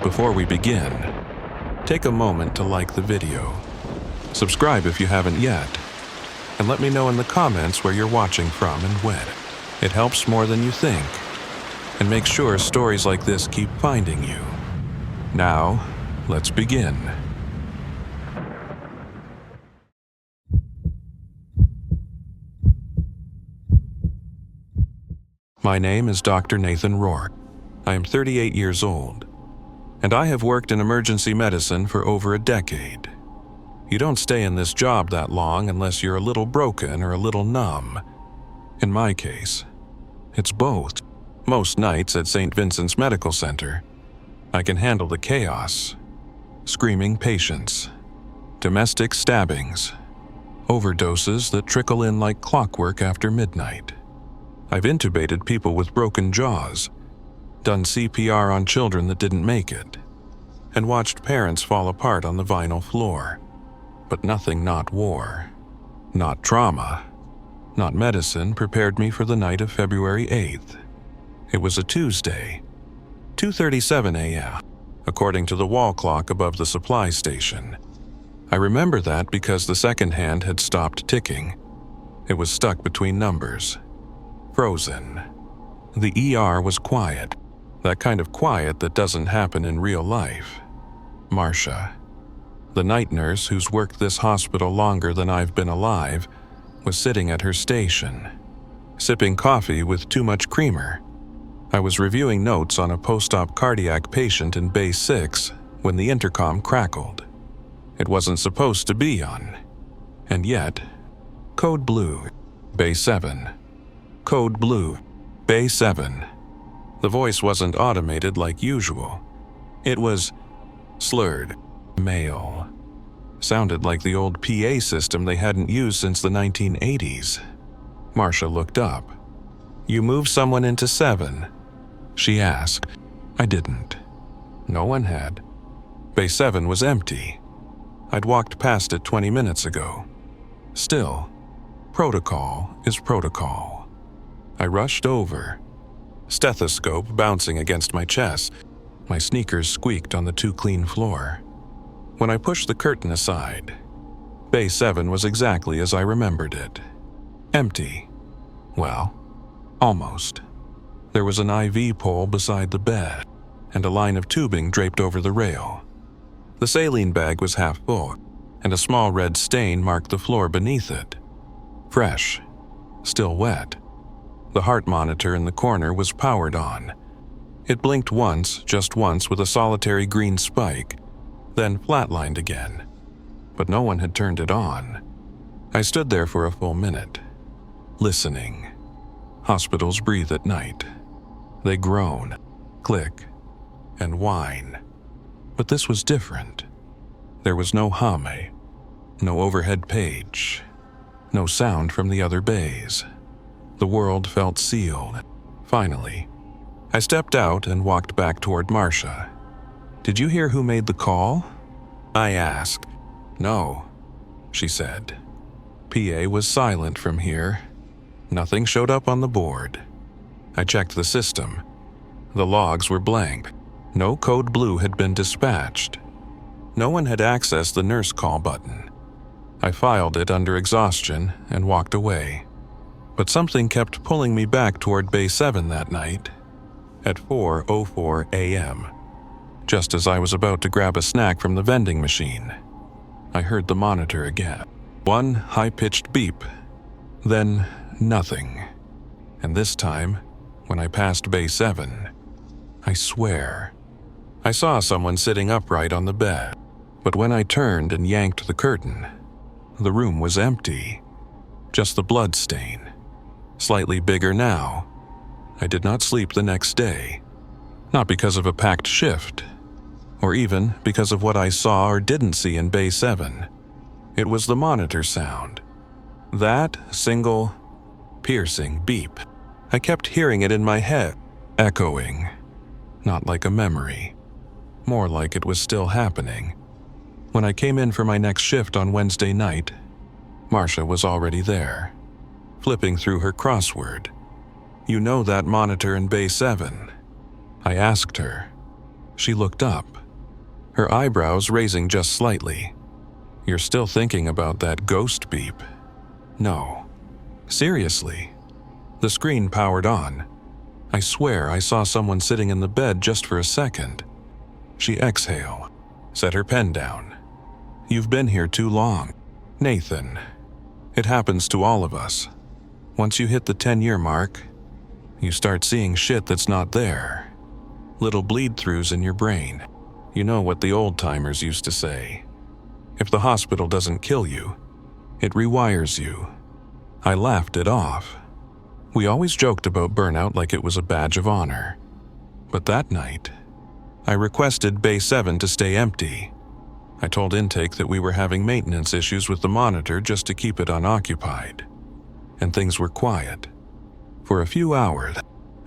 Before we begin, take a moment to like the video, subscribe if you haven't yet, and let me know in the comments where you're watching from and when. It helps more than you think, and make sure stories like this keep finding you. Now, let's begin. My name is Dr. Nathan Rourke. I am 38 years old, and I have worked in emergency medicine for over a decade. You don't stay in this job that long unless you're a little broken or a little numb. In my case, it's both. Most nights at St. Vincent's Medical Center, I can handle the chaos, screaming patients, domestic stabbings, overdoses that trickle in like clockwork after midnight. I've intubated people with broken jaws, done CPR on children that didn't make it, and watched parents fall apart on the vinyl floor. But nothing not war, not trauma, not medicine prepared me for the night of February 8th. It was a Tuesday, 2:37 a.m., according to the wall clock above the supply station. I remember that because the second hand had stopped ticking. It was stuck between numbers. Frozen. The ER was quiet, that kind of quiet that doesn't happen in real life. Marcia, the night nurse who's worked this hospital longer than I've been alive, was sitting at her station, sipping coffee with too much creamer. I was reviewing notes on a post-op cardiac patient in Bay 6 when the intercom crackled. It wasn't supposed to be on. And yet, Code Blue, Bay 7. Code Blue, Bay 7. The voice wasn't automated like usual. It was slurred, male. Sounded like the old PA system they hadn't used since the 1980s. Marcia looked up. "You moved someone into 7?" she asked. I didn't. No one had. Bay 7 was empty. I'd walked past it 20 minutes ago. Still, protocol is protocol. I rushed over, stethoscope bouncing against my chest. My sneakers squeaked on the too-clean floor. When I pushed the curtain aside, Bay 7 was exactly as I remembered it. Empty. Well, almost. There was an IV pole beside the bed, and a line of tubing draped over the rail. The saline bag was half full, and a small red stain marked the floor beneath it. Fresh. Still wet. The heart monitor in the corner was powered on. It blinked once, just once, with a solitary green spike, then flatlined again. But no one had turned it on. I stood there for a full minute, listening. Hospitals breathe at night. They groan, click, and whine. But this was different. There was no hum, no overhead page, no sound from the other bays. The world felt sealed. Finally, I stepped out and walked back toward Marcia. "Did you hear who made the call?" I asked. "No," she said. PA was silent from here. Nothing showed up on the board. I checked the system. The logs were blank. No Code Blue had been dispatched. No one had accessed the nurse call button. I filed it under exhaustion and walked away. But something kept pulling me back toward Bay 7 that night. At 4:04 a.m., just as I was about to grab a snack from the vending machine, I heard the monitor again. One high-pitched beep, then nothing. And this time, when I passed Bay 7, I swear, I saw someone sitting upright on the bed. But when I turned and yanked the curtain, the room was empty. Just the blood stain. Slightly bigger now. I did not sleep the next day. Not because of a packed shift, or even because of what I saw or didn't see in Bay 7. It was the monitor sound. That single, piercing beep. I kept hearing it in my head, echoing. Not like a memory. More like it was still happening. When I came in for my next shift on Wednesday night, Marcia was already there, flipping through her crossword. "You know that monitor in Bay 7?" I asked her. She looked up. her eyebrows raising just slightly. "You're still thinking about that ghost beep?" "No. Seriously." The screen powered on. "I swear I saw someone sitting in the bed just for a second." She exhaled, set her pen down. "You've been here too long, Nathan. It happens to all of us. Once you hit the 10-year mark, you start seeing shit that's not there. Little bleed-throughs in your brain. You know what the old-timers used to say. If the hospital doesn't kill you, it rewires you." I laughed it off. We always joked about burnout like it was a badge of honor. But that night, I requested Bay 7 to stay empty. I told intake that we were having maintenance issues with the monitor just to keep it unoccupied. And things were quiet. For a few hours,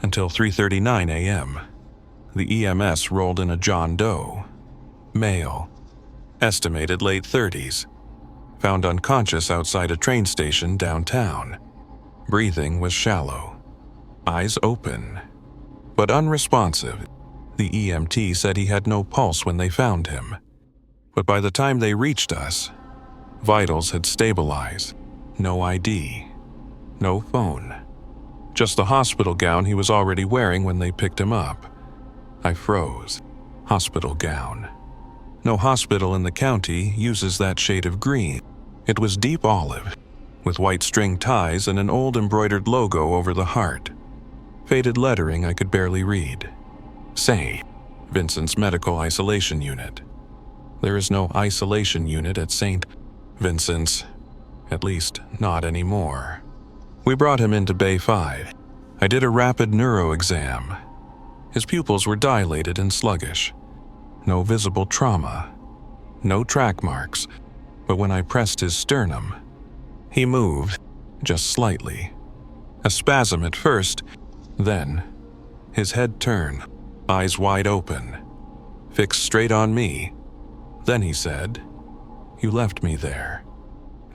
until 3:39 a.m., the EMS rolled in a John Doe, male, estimated late 30s, found unconscious outside a train station downtown. Breathing was shallow, eyes open, but unresponsive. The EMT said he had no pulse when they found him. But by the time they reached us, vitals had stabilized. No ID, no phone. Just the hospital gown he was already wearing when they picked him up. I froze. Hospital gown. No hospital in the county uses that shade of green. It was deep olive, with white string ties and an old embroidered logo over the heart. Faded lettering I could barely read. St. Vincent's Medical Isolation Unit. There is no isolation unit at St. Vincent's, at least not anymore. We brought him into Bay 5. I did a rapid neuro exam. His pupils were dilated and sluggish. No visible trauma. No track marks, but when I pressed his sternum, he moved, just slightly. A spasm at first, then his head turned, eyes wide open, fixed straight on me. Then he said, "You left me there.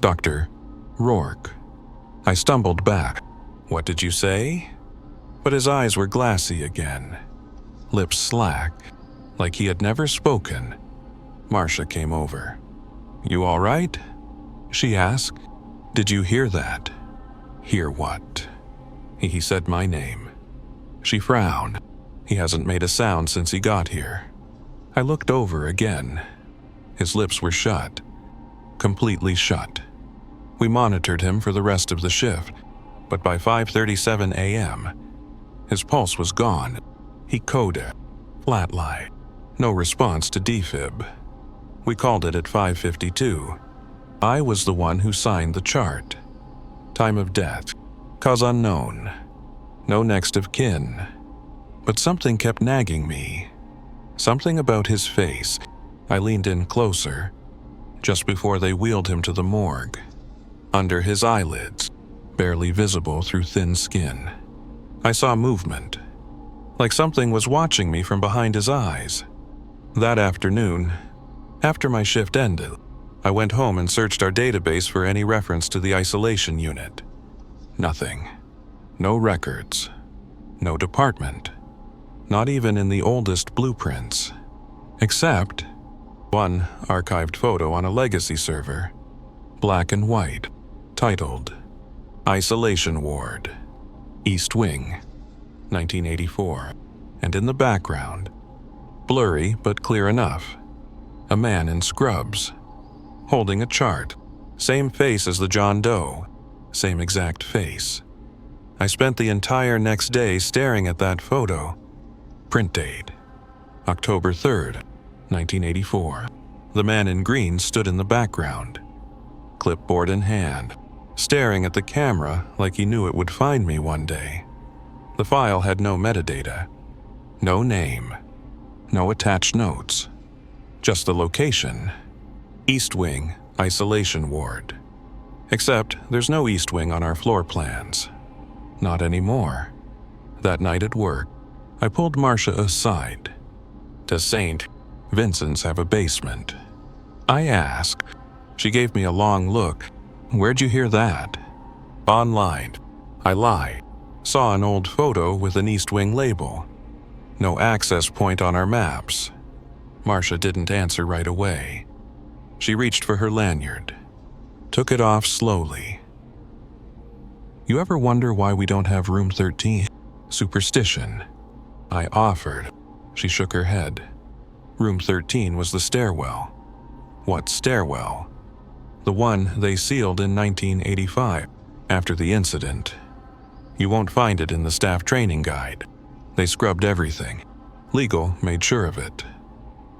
Dr. Rourke." I stumbled back. "What did you say?" But his eyes were glassy again, lips slack, like he had never spoken. Marcia came over. "You all right?" she asked. "Did you hear that?" "Hear what?" He said my name. She frowned. "He hasn't made a sound since he got here." I looked over again. His lips were shut, completely shut. We monitored him for the rest of the shift, but by 5:37 a.m., his pulse was gone. He coded, flatline, no response to defib. We called it at 5:52. I was the one who signed the chart. Time of death, cause unknown, no next of kin. But something kept nagging me. Something about his face. I leaned in closer, just before they wheeled him to the morgue. Under his eyelids, barely visible through thin skin, I saw movement, like something was watching me from behind his eyes. That afternoon, after my shift ended, I went home and searched our database for any reference to the isolation unit. Nothing. No records. No department. Not even in the oldest blueprints. Except one archived photo on a legacy server, black and white, titled Isolation Ward, East Wing, 1984. And in the background, blurry but clear enough, a man in scrubs, holding a chart, same face as the John Doe, same exact face. I spent the entire next day staring at that photo. Print date, October 3rd, 1984. The man in green stood in the background, clipboard in hand, staring at the camera like he knew it would find me one day. The file had no metadata, no name, no attached notes, just the location, East Wing, Isolation Ward. Except there's no East Wing on our floor plans. Not anymore. That night at work, I pulled Marcia aside. Does St. Vincent's have a basement? I asked. She gave me a long look. Where'd you hear that? Online. I lied. Saw an old photo with an East Wing label. No access point on our maps. Marcia didn't answer right away. She reached for her lanyard, took it off slowly. You ever wonder why we don't have room 13? Superstition. I offered. She shook her head. Room 13 was the stairwell. What stairwell? The one they sealed in 1985, after the incident. You won't find it in the staff training guide. They scrubbed everything. Legal made sure of it.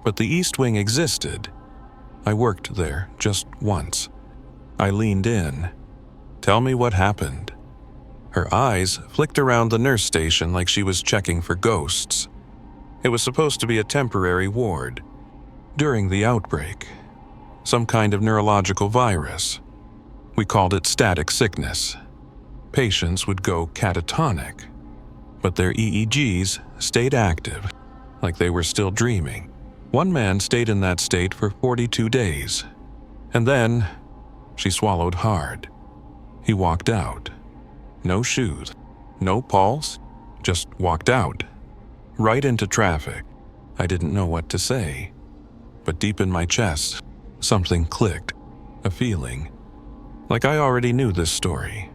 But the East Wing existed. I worked there just once. I leaned in. Tell me what happened. Her eyes flicked around the nurse station like she was checking for ghosts. It was supposed to be a temporary ward. During the outbreak, some kind of neurological virus. We called it static sickness. Patients would go catatonic, but their EEGs stayed active, like they were still dreaming. One man stayed in that state for 42 days. And then, she swallowed hard. He walked out. No shoes, no pulse, just walked out. Right into traffic. I didn't know what to say. But deep in my chest, something clicked. A feeling. Like I already knew this story.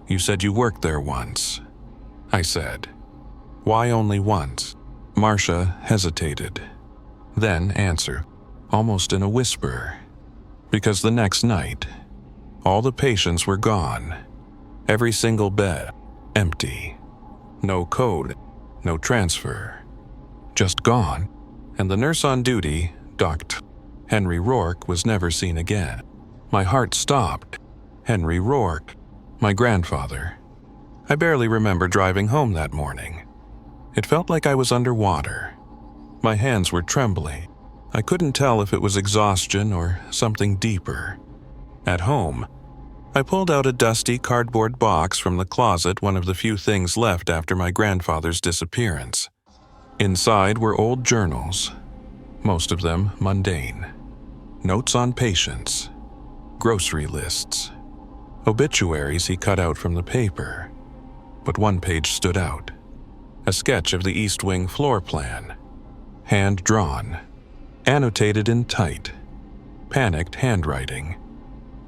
You said you worked there once. I said. Why only once? Marcia hesitated. Then answered, almost in a whisper. Because the next night, all the patients were gone. Every single bed, empty. No code, no transfer. Just gone. And the nurse on duty, Dr. Henry Rourke, was never seen again. My heart stopped. Henry Rourke, my grandfather. I barely remember driving home that morning. It felt like I was underwater. My hands were trembling. I couldn't tell if it was exhaustion or something deeper. At home, I pulled out a dusty cardboard box from the closet, one of the few things left after my grandfather's disappearance. Inside were old journals, most of them mundane. Notes on patients, grocery lists, obituaries he cut out from the paper. But one page stood out. A sketch of the East Wing floor plan. Hand-drawn. Annotated in tight, panicked handwriting.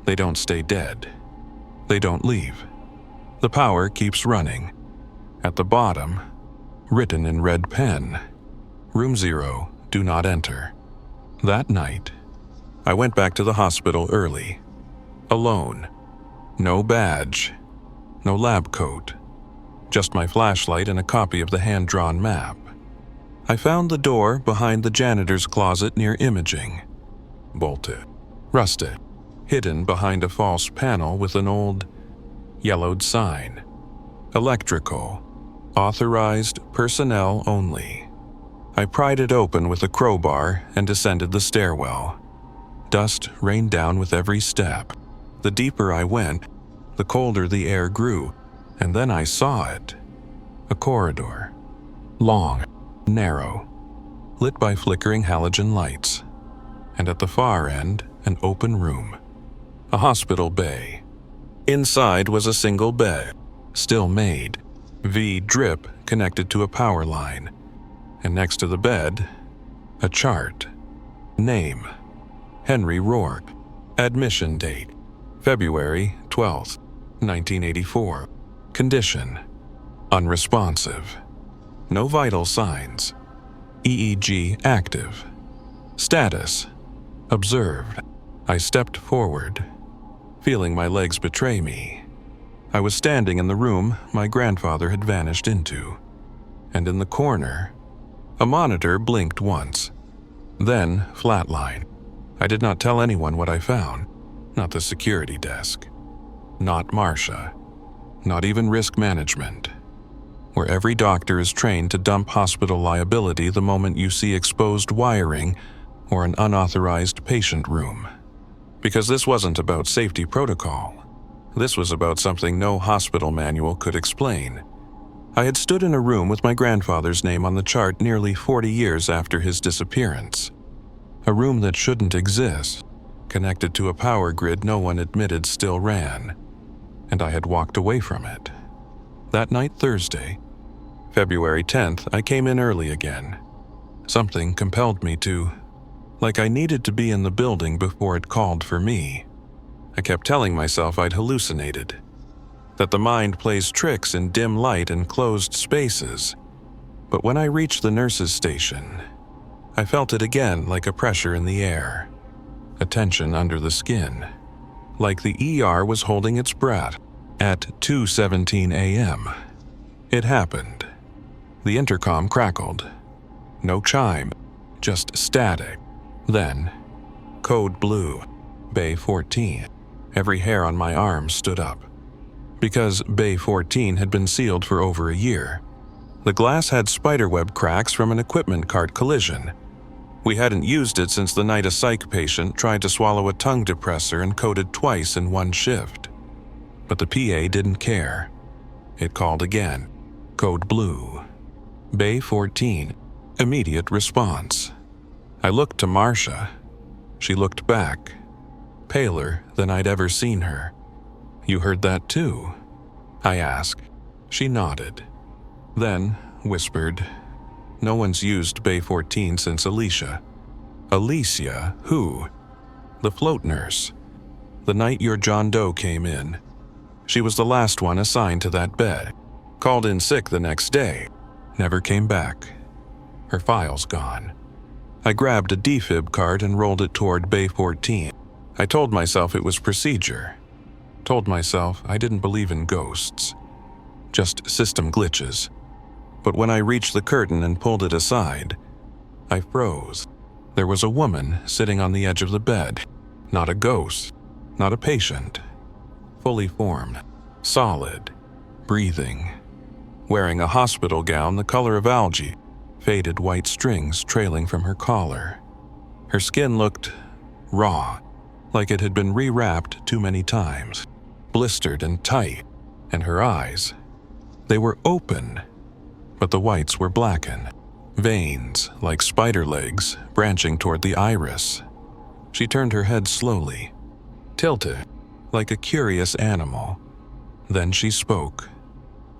They don't stay dead. They don't leave. The power keeps running. At the bottom, written in red pen, Room 0, do not enter. That night, I went back to the hospital early. Alone. No badge. No lab coat. Just my flashlight and a copy of the hand-drawn map. I found the door behind the janitor's closet near imaging. Bolted. Rusted. Hidden behind a false panel with an old, yellowed sign. Electrical. Authorized personnel only. I pried it open with a crowbar and descended the stairwell. Dust rained down with every step. The deeper I went, the colder the air grew, and then I saw it. A corridor. Long. Narrow, lit by flickering halogen lights, and at the far end, an open room. A hospital bay. Inside was a single bed, still made, V-drip connected to a power line, and next to the bed, a chart. Name, Henry Rourke. Admission date, February 12th, 1984. Condition, unresponsive. No vital signs. EEG active. Status, observed. I stepped forward, feeling my legs betray me. I was standing in the room my grandfather had vanished into, and in the corner, a monitor blinked once, then flatlined. I did not tell anyone what I found, not the security desk, not Marcia, not even risk management, where every doctor is trained to dump hospital liability the moment you see exposed wiring or an unauthorized patient room. Because this wasn't about safety protocol. This was about something no hospital manual could explain. I had stood in a room with my grandfather's name on the chart nearly 40 years after his disappearance. A room that shouldn't exist, connected to a power grid no one admitted still ran, and I had walked away from it. That night, Thursday, February 10th, I came in early again. Something compelled me to, like I needed to be in the building before it called for me. I kept telling myself I'd hallucinated, that the mind plays tricks in dim light and closed spaces. But when I reached the nurse's station, I felt it again, like a pressure in the air, a tension under the skin, like the ER was holding its breath. At 2:17 a.m., it happened. The intercom crackled. No chime, just static. Then, code blue, Bay 14. Every hair on my arm stood up. Because Bay 14 had been sealed for over a year. The glass had spiderweb cracks from an equipment cart collision. We hadn't used it since the night a psych patient tried to swallow a tongue depressor and coded twice in one shift. But the PA didn't care. It called again. Code blue. Bay 14. Immediate response. I looked to Marcia. She looked back, paler than I'd ever seen her. "You heard that too?" I asked. She nodded. Then whispered, "No one's used Bay 14 since Alicia." "Alicia? Who?" "The float nurse. The night your John Doe came in. She was the last one assigned to that bed. Called in sick the next day. Never came back. Her file's gone." I grabbed a defib card and rolled it toward Bay 14. I told myself it was procedure. Told myself I didn't believe in ghosts. Just system glitches. But when I reached the curtain and pulled it aside, I froze. There was a woman sitting on the edge of the bed. Not a ghost. Not a patient. Fully formed. Solid. Breathing. Wearing a hospital gown the color of algae. Faded white strings trailing from her collar. Her skin looked raw, like it had been rewrapped too many times. Blistered and tight. And her eyes, they were open, but the whites were blackened. Veins, like spider legs, branching toward the iris. She turned her head slowly, tilted, like a curious animal. Then she spoke.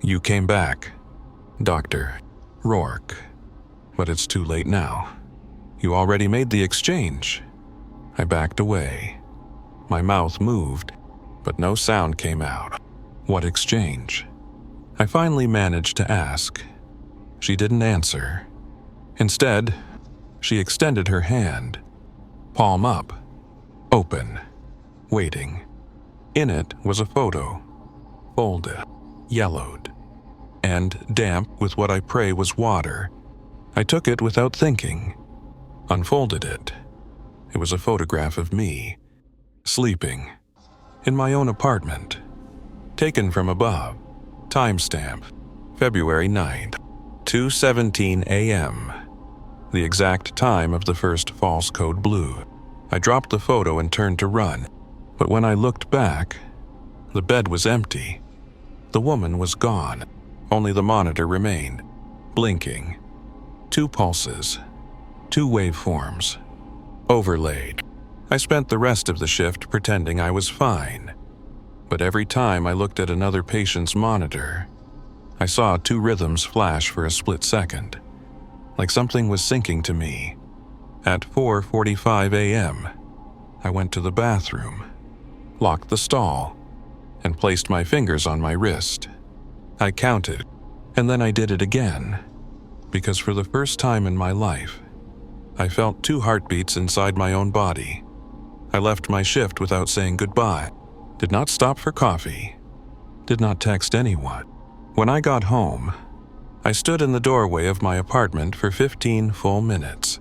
"You came back, Dr. Rourke. But it's too late now. You already made the exchange." I backed away. My mouth moved, but no sound came out. "What exchange?" I finally managed to ask. She didn't answer. Instead, she extended her hand, palm up, open, waiting. In it was a photo, folded, yellowed, and damp with what I pray was water. I took it without thinking, unfolded it. It was a photograph of me, sleeping, in my own apartment, taken from above. Timestamp, February 9th, 2:17 a.m., the exact time of the first false code blue. I dropped the photo and turned to run, but when I looked back, the bed was empty. The woman was gone. Only the monitor remained, blinking. 2 pulses, 2 waveforms, overlaid. I spent the rest of the shift pretending I was fine. But every time I looked at another patient's monitor, I saw 2 rhythms flash for a split second, like something was syncing to me. At 4:45 a.m., I went to the bathroom, locked the stall, and placed my fingers on my wrist. I counted, and then I did it again, because for the first time in my life, I felt 2 heartbeats inside my own body. I left my shift without saying goodbye, did not stop for coffee, did not text anyone. When I got home, I stood in the doorway of my apartment for 15 full minutes,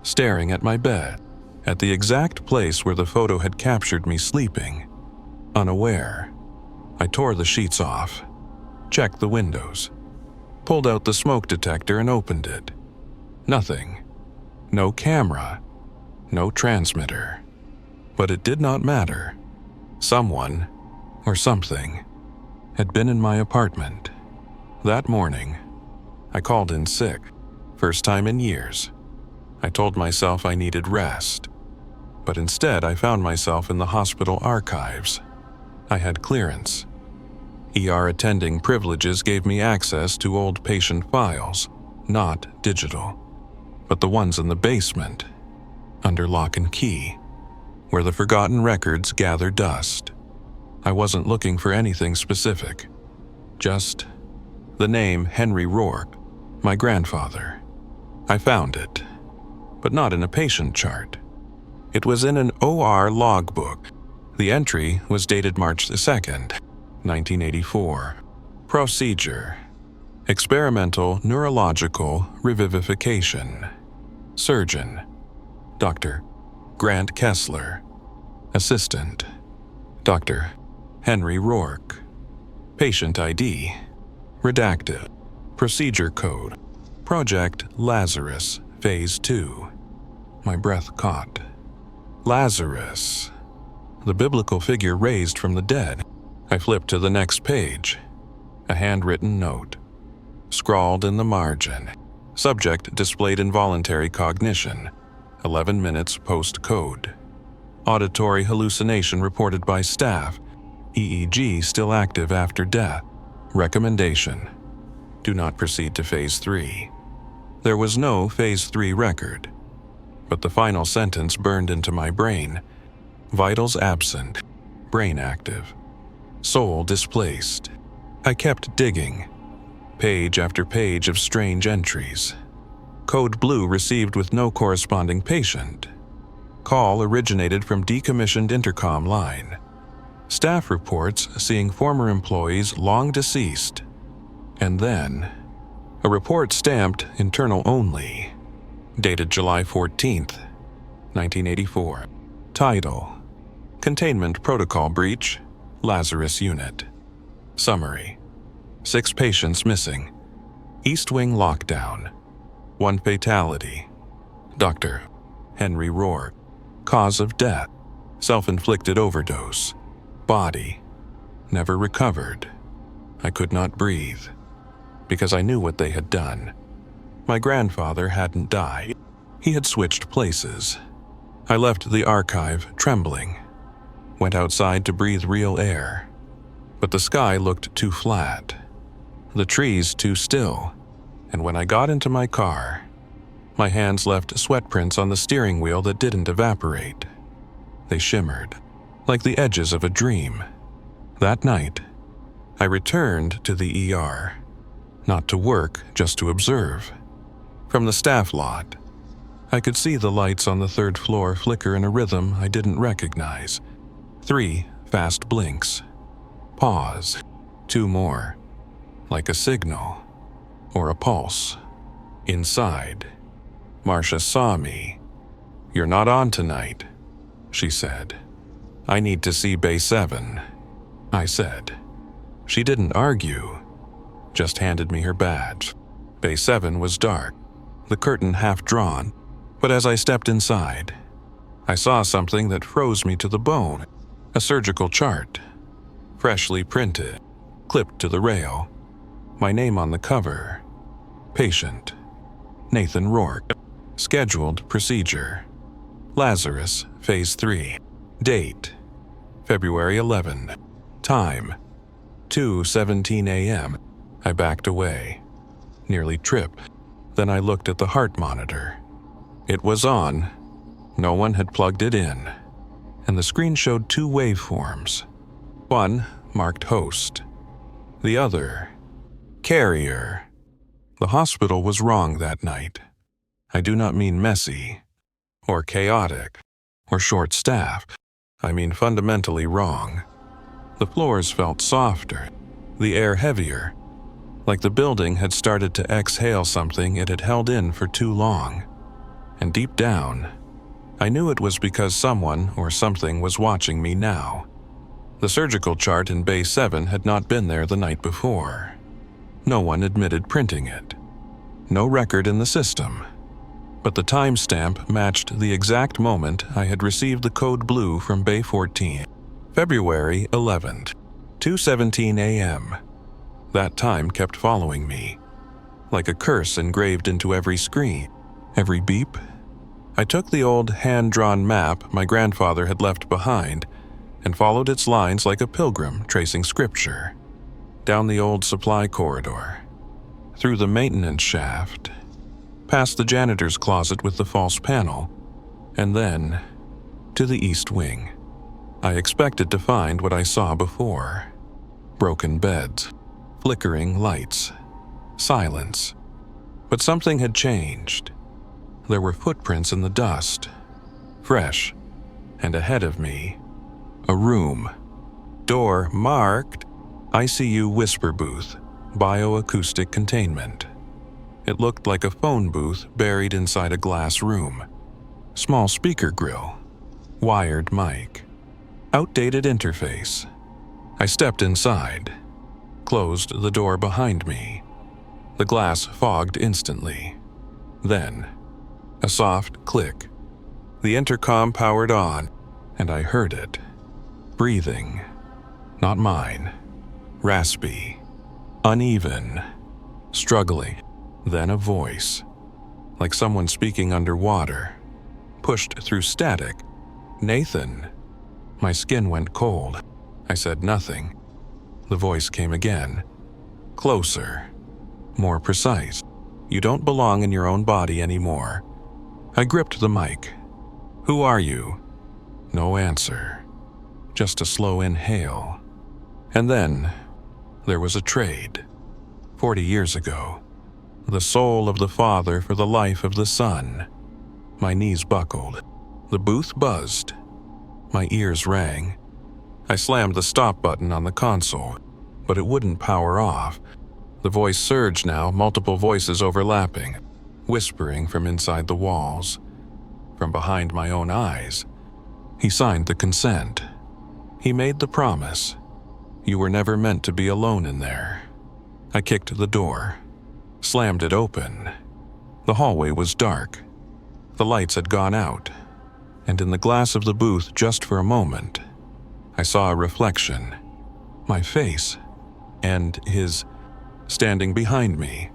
staring at my bed, at the exact place where the photo had captured me sleeping, unaware. I tore the sheets off, checked the windows, pulled out the smoke detector and opened it. Nothing. No camera. No transmitter. But it did not matter. Someone, or something, had been in my apartment. That morning, I called in sick, first time in years. I told myself I needed rest, but instead I found myself in the hospital archives. I had clearance. ER attending privileges gave me access to old patient files, not digital. but the ones in the basement, under lock and key, where the forgotten records gather dust. I wasn't looking for anything specific, just the name Henry Rourke, my grandfather. I found it, but not in a patient chart. It was in an OR logbook. The entry was dated March 2nd, 1984. Procedure: experimental neurological revivification. Surgeon: Dr. Grant Kessler. Assistant: Dr. Henry Rourke. Patient ID: redacted. Procedure code: Project Lazarus, Phase 2. My breath caught. Lazarus, the biblical figure raised from the dead. I flipped to the next page. A handwritten note, scrawled in the margin. Subject displayed involuntary cognition, 11 minutes post-code. Auditory hallucination reported by staff. EEG still active after death. Recommendation: do not proceed to Phase 3. There was no Phase 3 record, but the final sentence burned into my brain. Vitals absent, brain active, soul displaced. I kept digging, page after page of strange entries. Code blue received with no corresponding patient. Call originated from decommissioned intercom line. Staff reports seeing former employees long deceased. And then, a report stamped internal only, dated July 14th, 1984. Title: Containment Protocol Breach, Lazarus Unit. Summary: 6 patients missing. East Wing lockdown. 1 fatality. Dr. Henry Rourke. Cause of death: self-inflicted overdose. Body: never recovered. I could not breathe, because I knew what they had done. My grandfather hadn't died. He had switched places. I left the archive trembling, went outside to breathe real air. But the sky looked too flat, the trees too still, and when I got into my car, my hands left sweatprints on the steering wheel that didn't evaporate. They shimmered, like the edges of a dream. That night, I returned to the ER, not to work, just to observe. From the staff lot, I could see the lights on the 3rd floor flicker in a rhythm I didn't recognize. 3 fast blinks. Pause. 2 more. Like a signal. Or a pulse. Inside, Marcia saw me. "You're not on tonight," she said. "I need to see Bay 7, I said. She didn't argue, just handed me her badge. Bay 7 was dark, the curtain half drawn, but as I stepped inside, I saw something that froze me to the bone. A surgical chart, freshly printed, clipped to the rail. My name on the cover. Patient: Nathan Rourke. Scheduled procedure: Lazarus, Phase 3. Date: February 11. Time: 2:17 a.m. I backed away, nearly tripped. Then I looked at the heart monitor. It was on. No one had plugged it in, and the screen showed 2 waveforms. One marked host, the other carrier. The hospital was wrong that night. I do not mean messy, or chaotic, or short-staffed. I mean fundamentally wrong. The floors felt softer, the air heavier, like the building had started to exhale something it had held in for too long. And deep down, I knew it was because someone or something was watching me now. The surgical chart in Bay 7 had not been there the night before. No one admitted printing it. No record in the system. But the timestamp matched the exact moment I had received the code blue from Bay 14. February 11th, 2:17 a.m. That time kept following me, like a curse engraved into every screen, every beep. I took the old hand-drawn map my grandfather had left behind and followed its lines like a pilgrim tracing scripture. Down the old supply corridor, through the maintenance shaft, past the janitor's closet with the false panel, and then to the east wing. I expected to find what I saw before: broken beds, flickering lights, silence. But something had changed. There were footprints in the dust, fresh, and ahead of me, a room. Door marked ICU Whisper Booth, Bioacoustic Containment. It looked like a phone booth buried inside a glass room. Small speaker grill, wired mic, outdated interface. I stepped inside, closed the door behind me. The glass fogged instantly. Then, a soft click. The intercom powered on, and I heard it. Breathing. Not mine. Raspy. Uneven. Struggling. Then a voice. Like someone speaking underwater. Pushed through static. "Nathan." My skin went cold. I said nothing. The voice came again. Closer. More precise. "You don't belong in your own body anymore." I gripped the mic. "Who are you?" No answer. Just a slow inhale. And then, there was a trade. 40 years ago. The soul of the father for the life of the son. My knees buckled. The booth buzzed. My ears rang. I slammed the stop button on the console, but it wouldn't power off. The voice surged now, multiple voices overlapping, whispering from inside the walls. From behind my own eyes. He signed the consent. He made the promise. You were never meant to be alone in there. I kicked the door, slammed it open. The hallway was dark. The lights had gone out, and in the glass of the booth, just for a moment, I saw a reflection. My face, and his, standing behind me,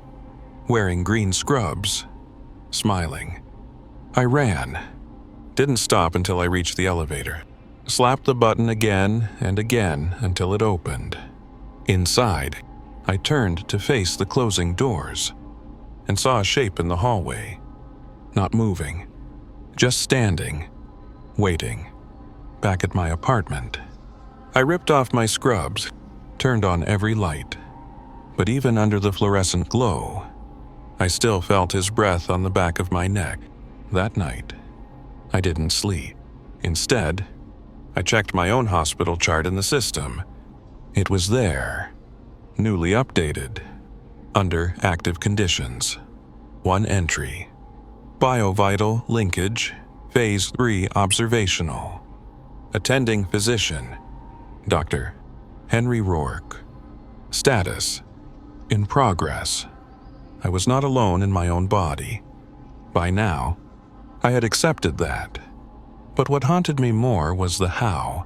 wearing green scrubs, smiling. I ran. Didn't stop until I reached the elevator. Slapped the button again and again until it opened. Inside, I turned to face the closing doors and saw a shape in the hallway. Not moving, just standing, waiting, back at my apartment. I ripped off my scrubs, turned on every light. But even under the fluorescent glow, I still felt his breath on the back of my neck. That night, I didn't sleep. Instead, I checked my own hospital chart in the system. It was there, newly updated, under active conditions. One entry: biovital linkage, phase 3 observational. Attending physician, Dr. Henry Rourke. Status: in progress. I was not alone in my own body. By now, I had accepted that. But what haunted me more was the how.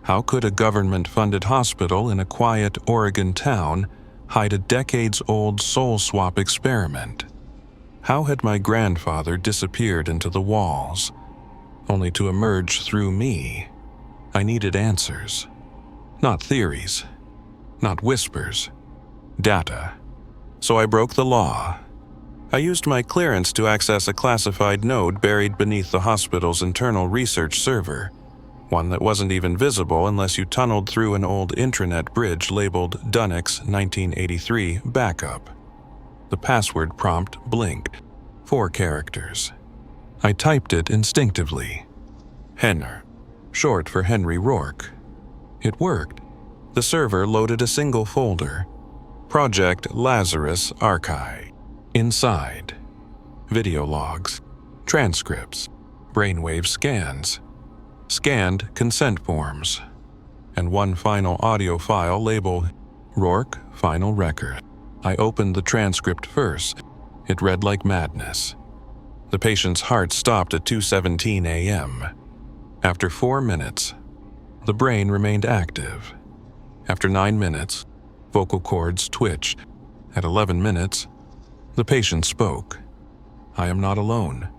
How could a government-funded hospital in a quiet Oregon town hide a decades-old soul swap experiment? How had my grandfather disappeared into the walls, only to emerge through me? I needed answers. Not theories. Not whispers. Data. So I broke the law. I used my clearance to access a classified node buried beneath the hospital's internal research server, one that wasn't even visible unless you tunneled through an old intranet bridge labeled Dunix 1983 Backup. The password prompt blinked. 4 characters. I typed it instinctively. Henner, short for Henry Rourke. It worked. The server loaded a single folder. Project Lazarus Archive. Inside, video logs, transcripts, brainwave scans, scanned consent forms, and one final audio file labeled Rourke Final Record. I opened the transcript first. It read like madness. The patient's heart stopped at 2:17 a.m. After 4 minutes, the brain remained active. After 9 minutes, vocal cords twitched. At 11 minutes, the patient spoke. I am not alone.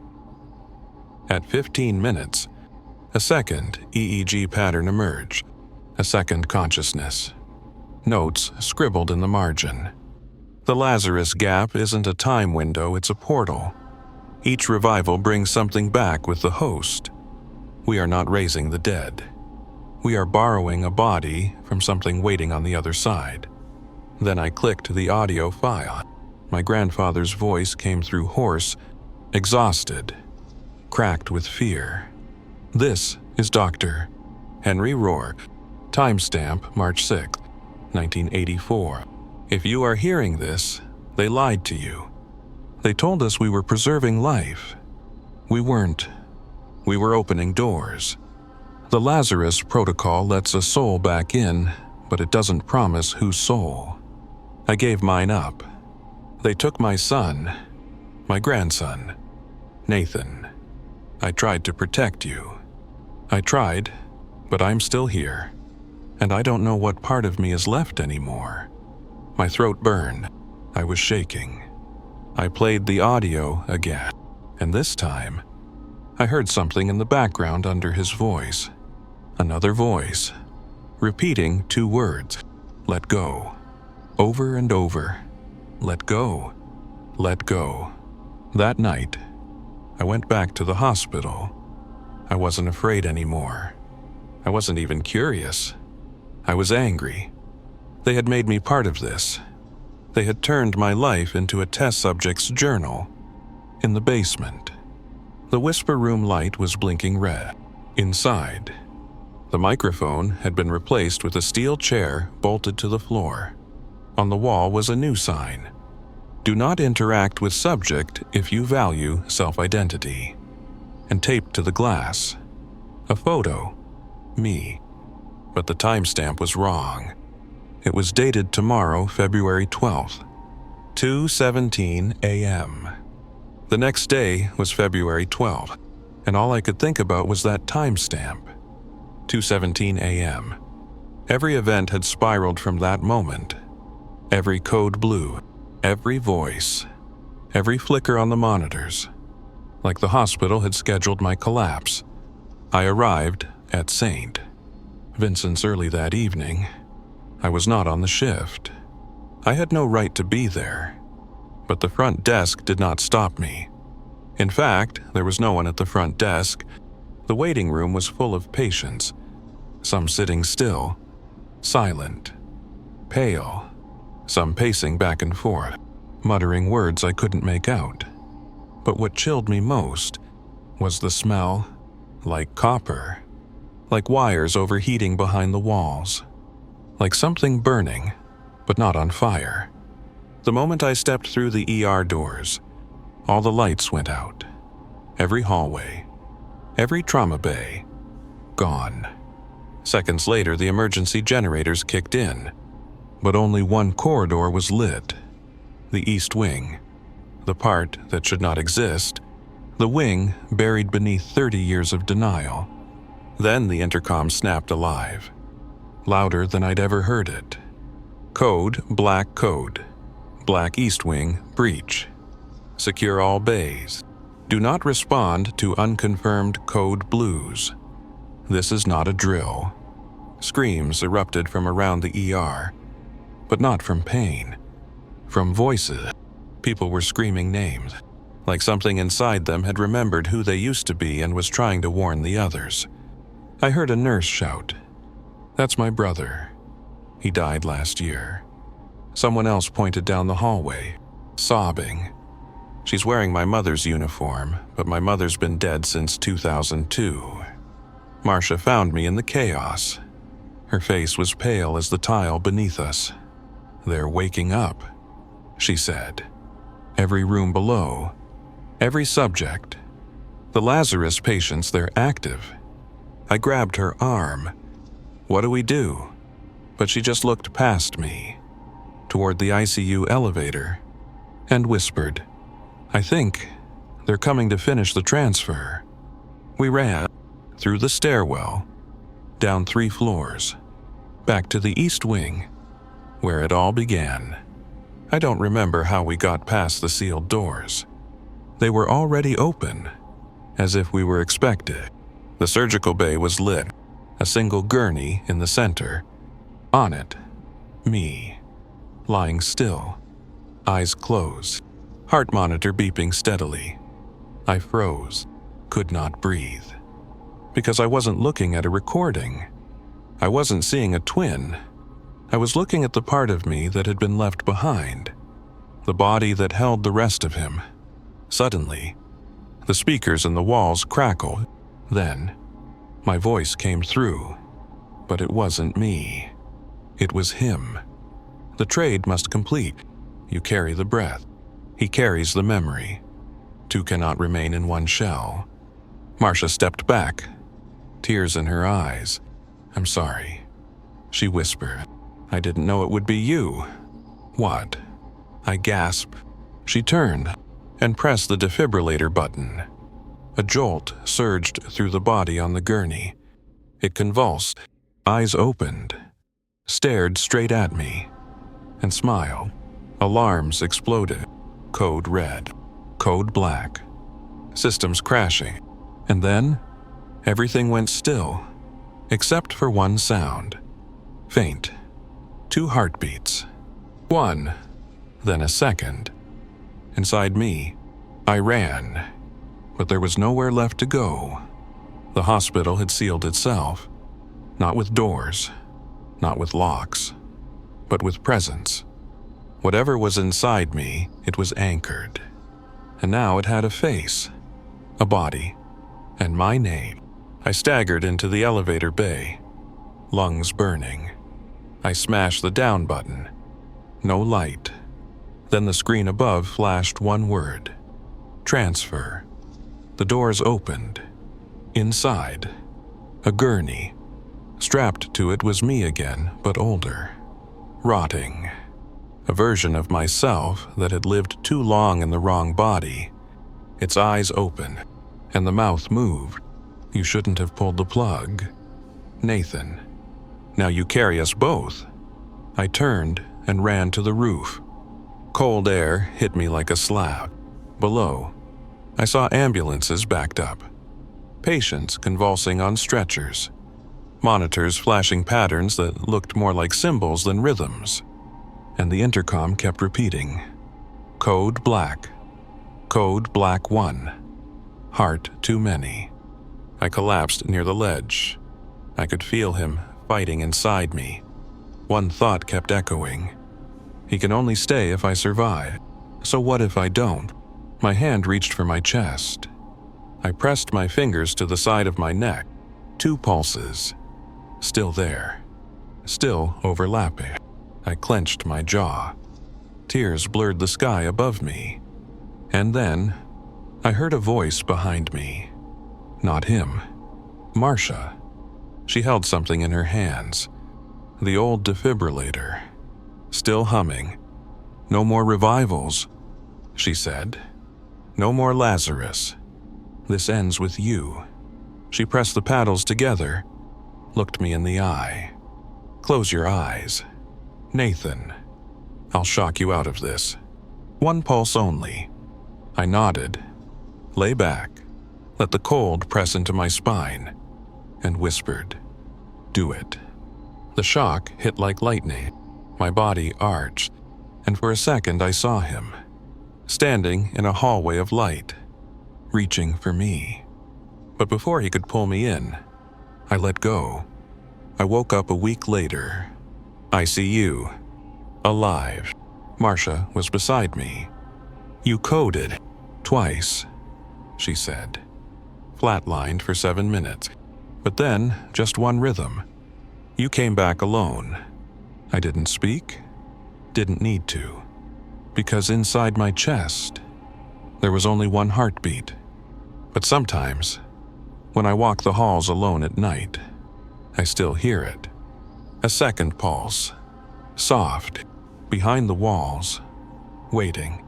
At 15 minutes, a second EEG pattern emerged, a second consciousness. Notes scribbled in the margin. The Lazarus Gap isn't a time window, it's a portal. Each revival brings something back with the host. We are not raising the dead. We are borrowing a body from something waiting on the other side. Then I clicked the audio file. My grandfather's voice came through hoarse, exhausted, cracked with fear. This is Dr. Henry Rohr. Timestamp March 6, 1984. If you are hearing this, they lied to you. They told us we were preserving life. We weren't. We were opening doors. The Lazarus Protocol lets a soul back in, but it doesn't promise whose soul. I gave mine up. They took my son, my grandson, Nathan. I tried to protect you. I tried, but I'm still here. And I don't know what part of me is left anymore. My throat burned. I was shaking. I played the audio again, and this time, I heard something in the background under his voice. Another voice, repeating 2 words, let go. Over and over, let go, let go. That night, I went back to the hospital. I wasn't afraid anymore. I wasn't even curious. I was angry. They had made me part of this. They had turned my life into a test subject's journal. In the basement, the whisper room light was blinking red. Inside, the microphone had been replaced with a steel chair bolted to the floor. On the wall was a new sign. Do not interact with subject if you value self-identity. And taped to the glass, a photo, me. But the timestamp was wrong. It was dated tomorrow, February 12th, 2:17 a.m. The next day was February 12th, and all I could think about was that timestamp, 2:17 a.m. Every event had spiraled from that moment. Every code blue, every voice, every flicker on the monitors. Like the hospital had scheduled my collapse. I arrived at St. Vincent's early that evening. I was not on the shift. I had no right to be there. But the front desk did not stop me. In fact, there was no one at the front desk. The waiting room was full of patients, some sitting still, silent, pale, some pacing back and forth, muttering words I couldn't make out. But what chilled me most was the smell, like copper, like wires overheating behind the walls, like something burning, but not on fire. The moment I stepped through the ER doors, all the lights went out. Every hallway, every trauma bay, gone. Seconds later, the emergency generators kicked in, but only one corridor was lit. The East Wing, the part that should not exist, the wing buried beneath 30 years of denial. Then the intercom snapped alive, louder than I'd ever heard it. Code, Black East Wing, breach. Secure all bays. Do not respond to unconfirmed code blues. This is not a drill. Screams erupted from around the ER, but not from pain, from voices. People were screaming names, like something inside them had remembered who they used to be and was trying to warn the others. I heard a nurse shout, "That's my brother. He died last year." Someone else pointed down the hallway, sobbing. "She's wearing my mother's uniform, but my mother's been dead since 2002. Marcia found me in the chaos. Her face was pale as the tile beneath us. "They're waking up," she said. Every room below, every subject. The Lazarus patients, they're active. I grabbed her arm. "What do we do?" But she just looked past me, toward the ICU elevator, and whispered, "I think they're coming to finish the transfer." We ran through the stairwell, down 3 floors, back to the East Wing, where it all began. I don't remember how we got past the sealed doors. They were already open, as if we were expected. The surgical bay was lit, a single gurney in the center. On it, me, lying still, eyes closed, heart monitor beeping steadily. I froze, could not breathe. Because I wasn't looking at a recording. I wasn't seeing a twin. I was looking at the part of me that had been left behind, the body that held the rest of him. Suddenly, the speakers in the walls crackled. Then, my voice came through, but it wasn't me. It was him. The trade must complete. You carry the breath. He carries the memory. Two cannot remain in one shell. Marcia stepped back, tears in her eyes. "I'm sorry," she whispered. "I didn't know it would be you." "What?" I gasped. She turned and pressed the defibrillator button. A jolt surged through the body on the gurney. It convulsed, eyes opened, stared straight at me, and smiled. Alarms exploded. Code red, code black, systems crashing. And then, everything went still, except for one sound. Faint. 2 heartbeats. 1, then a second. Inside me, I ran, but there was nowhere left to go. The hospital had sealed itself, not with doors, not with locks, but with presence. Whatever was inside me, it was anchored. And now it had a face, a body, and my name. I staggered into the elevator bay, lungs burning. I smashed the down button. No light. Then the screen above flashed one word: transfer. The doors opened. Inside, a gurney. Strapped to it was me again, but older. Rotting. A version of myself that had lived too long in the wrong body. Its eyes open, and the mouth moved. "You shouldn't have pulled the plug. Nathan, now you carry us both." I turned and ran to the roof. Cold air hit me like a slap. Below, I saw ambulances backed up. Patients convulsing on stretchers. Monitors flashing patterns that looked more like symbols than rhythms. And the intercom kept repeating, "Code black. Code black 1. Heart too many." I collapsed near the ledge. I could feel him fighting inside me. One thought kept echoing. He can only stay if I survive. So what if I don't? My hand reached for my chest. I pressed my fingers to the side of my neck. 2 pulses. Still there. Still overlapping. I clenched my jaw. Tears blurred the sky above me. And then, I heard a voice behind me. Not him. Marcia. She held something in her hands. The old defibrillator. Still humming. "No more revivals," she said. "No more Lazarus. This ends with you." She pressed the paddles together, looked me in the eye. "Close your eyes. Nathan, I'll shock you out of this. 1 pulse only." I nodded. Lay back, let the cold press into my spine, and whispered, "Do it." The shock hit like lightning. My body arched, and for a second I saw him, standing in a hallway of light, reaching for me. But before he could pull me in, I let go. I woke up a week later. ICU. Alive. Marcia was beside me. "You coded. Twice," she said. Flatlined for 7 minutes. But then, just one rhythm. You came back alone. I didn't speak. Didn't need to. Because inside my chest, there was only 1 heartbeat. But sometimes, when I walk the halls alone at night, I still hear it. A second pulse. Soft, behind the walls, waiting.